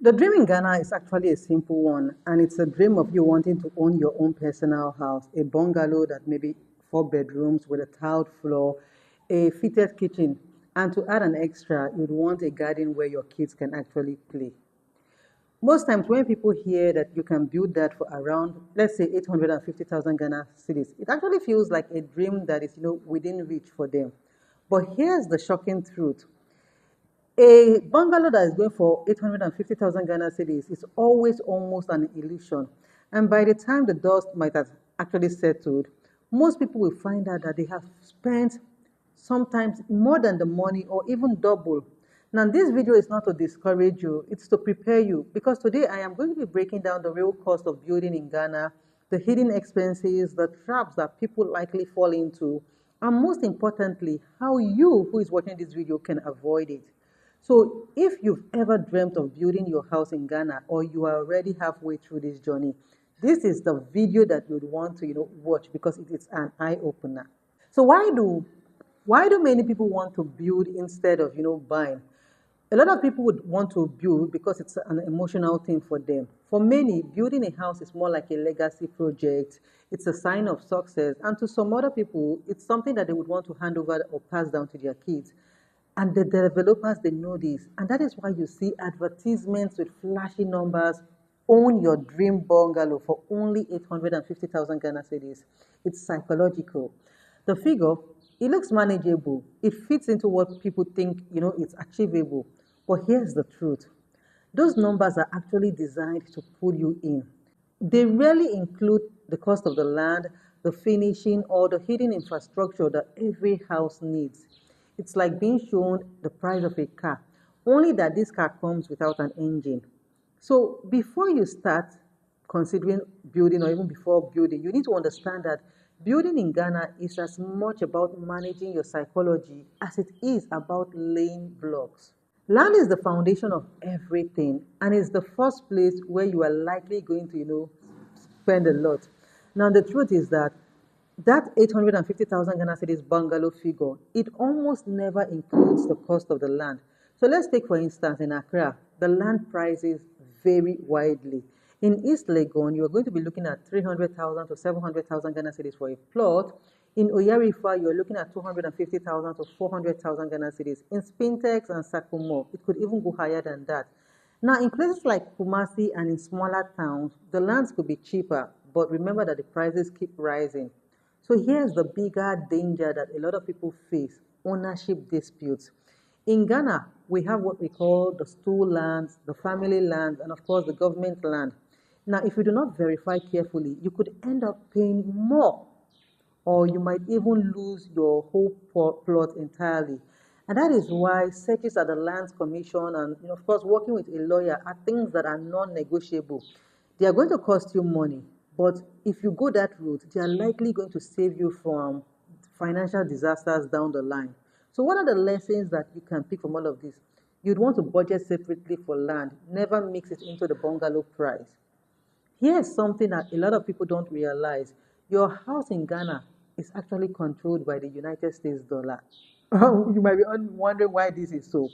The dream in Ghana is actually a simple one, and it's a dream of you wanting to own your own personal house, a bungalow that maybe 4 bedrooms with a tiled floor, a fitted kitchen, and to add an extra, you'd want a garden where your kids can actually play. Most times when people hear that you can build that for around, let's say 850,000 Ghana cedis, it actually feels like a dream that is, within reach for them. But here's the shocking truth. A bungalow that is going for 850,000 Ghana cedis is always almost an illusion. And by the time the dust might have actually settled, most people will find out that they have spent sometimes more than the money or even double. Now, this video is not to discourage you, it's to prepare you, because today I am going to be breaking down the real cost of building in Ghana, the hidden expenses, the traps that people likely fall into, and most importantly, how you who is watching this video can avoid it. So if you've ever dreamt of building your house in Ghana, or you are already halfway through this journey, this is the video that you'd want to watch, because it is an eye-opener. So why do many people want to build instead of buying? A lot of people would want to build because it's an emotional thing for them. For many, building a house is more like a legacy project. It's a sign of success. And to some other people, it's something that they would want to hand over or pass down to their kids. And the developers, they know this. And that is why you see advertisements with flashy numbers. Own your dream bungalow for only 850,000 Ghana cedis. It's psychological. The figure, it looks manageable. It fits into what people think, it's achievable. But here's the truth. Those numbers are actually designed to pull you in. They rarely include the cost of the land, the finishing, or the hidden infrastructure that every house needs. It's like being shown the price of a car, only that this car comes without an engine. So before you start considering building, or even before building, you need to understand that building in Ghana is as much about managing your psychology as it is about laying blocks. Land is the foundation of everything, and it's the first place where you are likely going to, spend a lot. Now, the truth is that 850,000 Ghana cedis bungalow figure, it almost never includes the cost of the land. So let's take, for instance, in Accra, the land prices vary widely. In East Legon, you're going to be looking at 300,000 to 700,000 Ghana cedis for a plot. In Oyarifa, you're looking at 250,000 to 400,000 Ghana cedis. In Spintex and Sakumo, it could even go higher than that. Now, in places like Kumasi and in smaller towns, the lands could be cheaper, but remember that the prices keep rising. So here's the bigger danger that a lot of people face: ownership disputes. In Ghana, we have what we call the stool lands, the family land, and of course the government land. Now, if you do not verify carefully, you could end up paying more, or you might even lose your whole plot entirely. And that is why searches at the Lands Commission and, of course, working with a lawyer are things that are non-negotiable. They are going to cost you money, but if you go that route, they are likely going to save you from financial disasters down the line. So what are the lessons that you can pick from all of this? You'd want to budget separately for land. Never mix it into the bungalow price. Here's something that a lot of people don't realize. Your house in Ghana is actually controlled by the United States dollar. You might be wondering why this is so.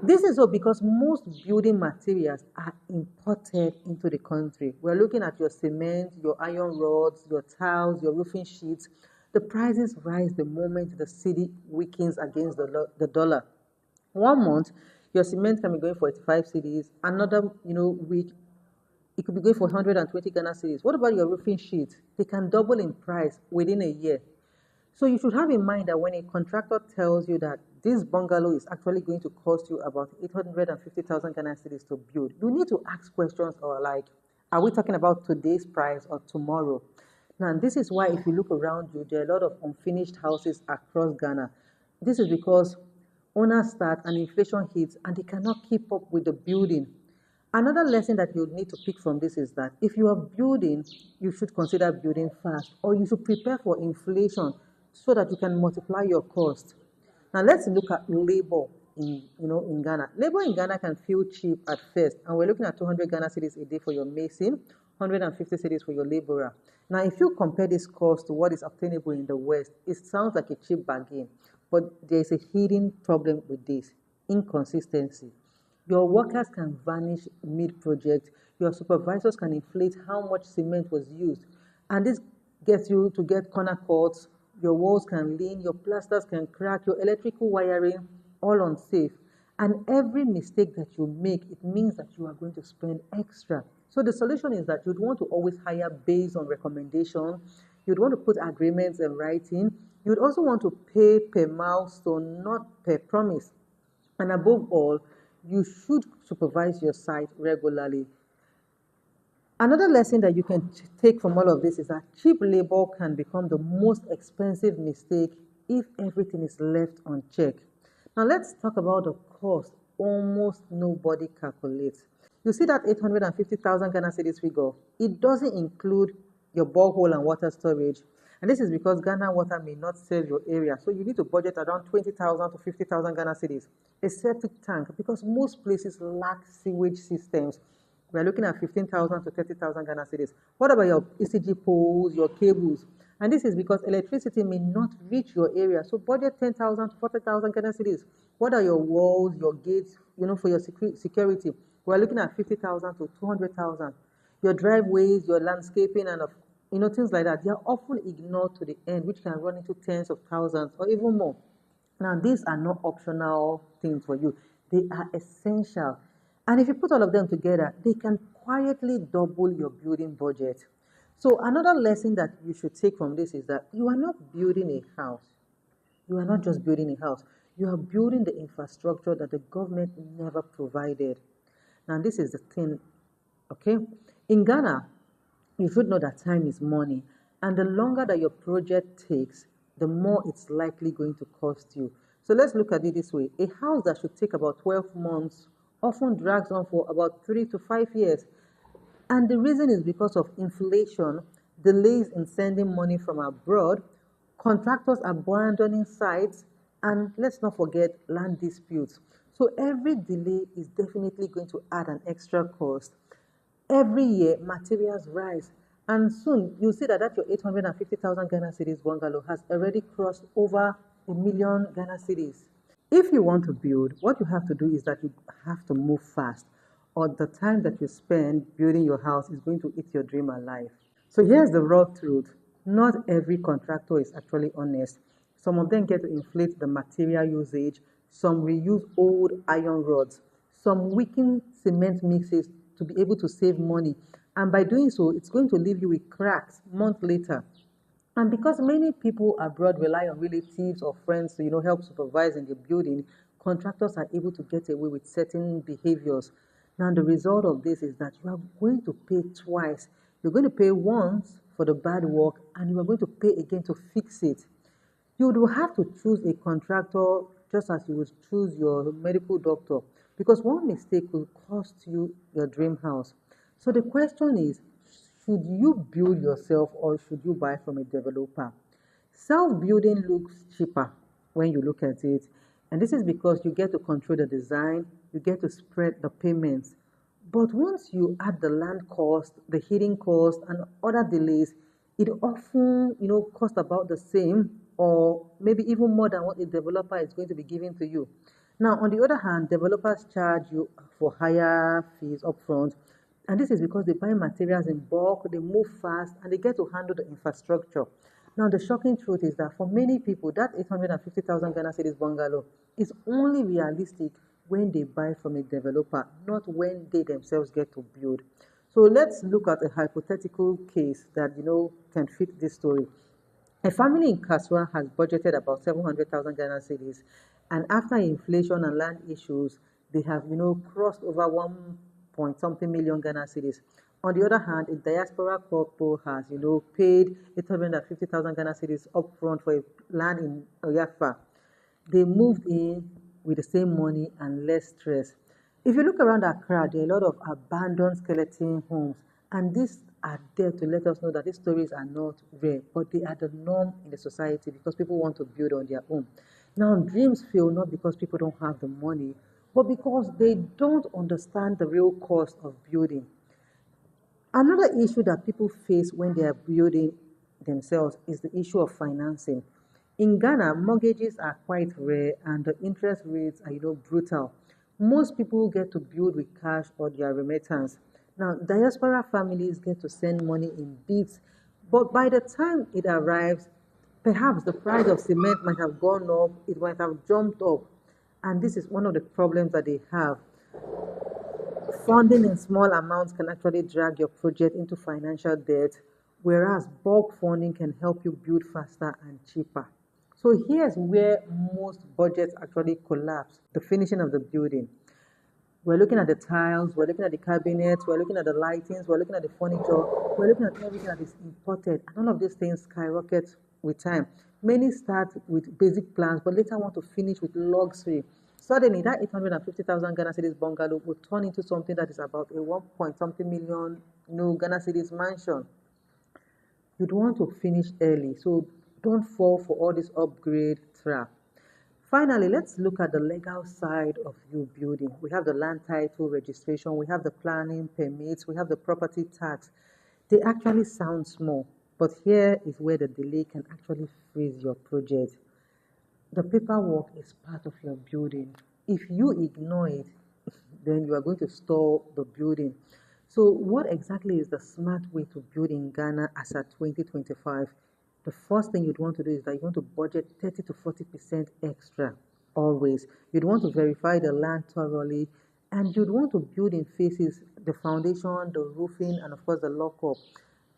This is so because most building materials are imported into the country. We're looking at your cement, your iron rods, your tiles, your roofing sheets. The prices rise the moment the cedi weakens against the dollar. 1 month, your cement can be going for 85 cedis. Another, week, it could be going for 120 Ghana cedis. What about your roofing sheets? They can double in price within a year. So you should have in mind that when a contractor tells you that this bungalow is actually going to cost you about 850,000 Ghana cedis to build, you need to ask questions or like, are we talking about today's price or tomorrow? Now, this is why if you look around you, there are a lot of unfinished houses across Ghana. This is because owners start and inflation hits and they cannot keep up with the building. Another lesson that you need to pick from this is that if you are building, you should consider building fast, or you should prepare for inflation so that you can multiply your cost. Now let's look at labor in Ghana. Labor in Ghana can feel cheap at first, and we're looking at 200 Ghana cedis a day for your mason, 150 cedis for your laborer. Now, if you compare this cost to what is obtainable in the West, it sounds like a cheap bargain, but there is a hidden problem with this: inconsistency. Your workers can vanish mid-project. Your supervisors can inflate how much cement was used. And this gets you to get corner cuts. Your walls can lean, your plasters can crack, your electrical wiring, all unsafe. And every mistake that you make, it means that you are going to spend extra. So the solution is that you'd want to always hire based on recommendation. You'd want to put agreements in writing. You'd also want to pay per milestone, not per promise. And above all, you should supervise your site regularly. Another lesson that you can take from all of this is that cheap labor can become the most expensive mistake if everything is left unchecked. Now let's talk about the cost almost nobody calculates. You see that 850,000 Ghana cedis figure? It doesn't include your borehole and water storage. And this is because Ghana Water may not serve your area. So you need to budget around 20,000 to 50,000 Ghana cedis. A septic tank, because most places lack sewage systems. We're looking at 15,000 to 30,000 Ghana cedis. What about your ECG poles, your cables? And this is because electricity may not reach your area. So budget 10,000 to 40,000 Ghana cedis. What are your walls, your gates, for your security? We're looking at 50,000 to 200,000. Your driveways, your landscaping, and things like that. They are often ignored to the end, which can run into tens of thousands or even more. Now, these are not optional things for you. They are essential. And if you put all of them together, they can quietly double your building budget. So another lesson that you should take from this is that you are not building a house. You are not just building a house. You are building the infrastructure that the government never provided. Now, this is the thing, okay? In Ghana, you should know that time is money. And the longer that your project takes, the more it's likely going to cost you. So let's look at it this way. A house that should take about 12 months often drags on for about 3 to 5 years. And the reason is because of inflation, delays in sending money from abroad, contractors abandoning sites, and let's not forget land disputes. So every delay is definitely going to add an extra cost. Every year, materials rise. And soon, you'll see that your 850,000 Ghana cedis bungalow has already crossed over 1 million Ghana cedis. If you want to build, what you have to do is that you have to move fast, or the time that you spend building your house is going to eat your dream alive. So here's the raw truth. Not every contractor is actually honest. Some of them get to inflate the material usage. Some reuse old iron rods. Some weaken cement mixes to be able to save money. And by doing so, it's going to leave you with cracks months later. And because many people abroad rely on relatives or friends to, help supervise in the building, contractors are able to get away with certain behaviors. Now, the result of this is that you are going to pay twice. You're going to pay once for the bad work, and you are going to pay again to fix it. You would have to choose a contractor just as you would choose your medical doctor, because one mistake will cost you your dream house. So the question is, should you build yourself or should you buy from a developer? Self-building looks cheaper when you look at it. And this is because you get to control the design, you get to spread the payments. But once you add the land cost, the heating cost, and other delays, it often, costs about the same or maybe even more than what a developer is going to be giving to you. Now, on the other hand, developers charge you for higher fees upfront. And this is because they buy materials in bulk, they move fast, and they get to handle the infrastructure. Now, the shocking truth is that for many people, that 850,000 Ghana cedis bungalow is only realistic when they buy from a developer, not when they themselves get to build. So let's look at a hypothetical case that, can fit this story. A family in Kaswa has budgeted about 700,000 Ghana cedis, and after inflation and land issues, they have, crossed over 1 point something million Ghana cedis. On the other hand, a diaspora couple has, paid 850,000 Ghana cedis upfront for a land in Oyafa. They moved in with the same money and less stress. If you look around Accra, there are a lot of abandoned skeleton homes, and these are there to let us know that these stories are not rare, but they are the norm in the society because people want to build on their own. Now, dreams fail not because people don't have the money, but because they don't understand the real cost of building. Another issue that people face when they are building themselves is the issue of financing. In Ghana, mortgages are quite rare and the interest rates are, brutal. Most people get to build with cash or their remittance. Now, diaspora families get to send money in bits, but by the time it arrives, perhaps the price of cement might have gone up, it might have jumped up. And this is one of the problems that they have. Funding in small amounts can actually drag your project into financial debt, whereas bulk funding can help you build faster and cheaper. So here's where most budgets actually collapse: the finishing of the building. We're looking at the tiles, we're looking at the cabinets, we're looking at the lightings, we're looking at the furniture, we're looking at everything that is imported. And all of these things skyrocket with time. Many start with basic plans, but later want to finish with luxury. Suddenly, that 850,000 Ghana cedis bungalow will turn into something that is about a 1 point something million Ghana cedis mansion. You'd want to finish early, so don't fall for all this upgrade trap. Finally, let's look at the legal side of you building. We have the land title registration, we have the planning permits, we have the property tax. They actually sound small, but here is where the delay can actually freeze your project. The paperwork is part of your building. If you ignore it, then you are going to stall the building. So what exactly is the smart way to build in Ghana as at 2025? The first thing you'd want to do is that you want to budget 30 to 40% extra always. You'd want to verify the land thoroughly, and you'd want to build in phases: the foundation, the roofing, and of course the lockup.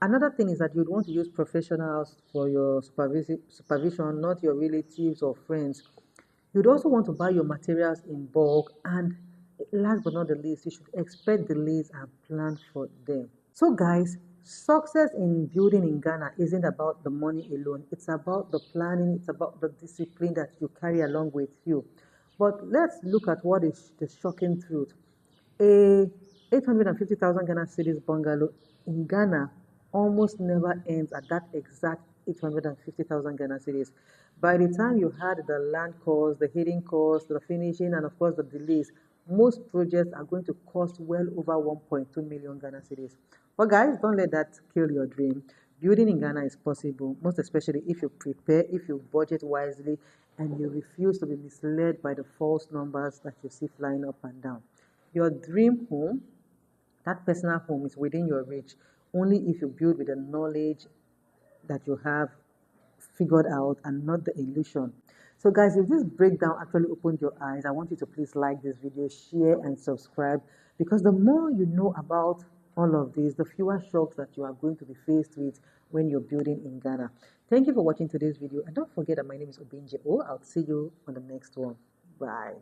Another thing is that you'd want to use professionals for your supervision, not your relatives or friends. You'd also want to buy your materials in bulk, and last but not the least, you should expect delays and plan for them. So guys, success in building in Ghana isn't about the money alone. It's about the planning, it's about the discipline that you carry along with you. But let's look at what is the shocking truth. A 850,000 Ghana cedis bungalow in Ghana almost never ends at that exact 850,000 Ghana cedis. By the time you had the land cost, the hidden cost, the finishing, and of course the delays, most projects are going to cost well over 1.2 million Ghana cedis. But guys, don't let that kill your dream. Building in Ghana is possible, most especially if you prepare, if you budget wisely, and you refuse to be misled by the false numbers that you see flying up and down. Your dream home, that personal home, is within your reach only if you build with the knowledge that you have figured out and not the illusion. So guys, if this breakdown actually opened your eyes, I want you to please like this video, share and subscribe, because the more you know about all of this, the fewer shocks that you are going to be faced with when you're building in Ghana. Thank you for watching today's video, and don't forget that my name is Obinje. I'll see you on the next one. Bye.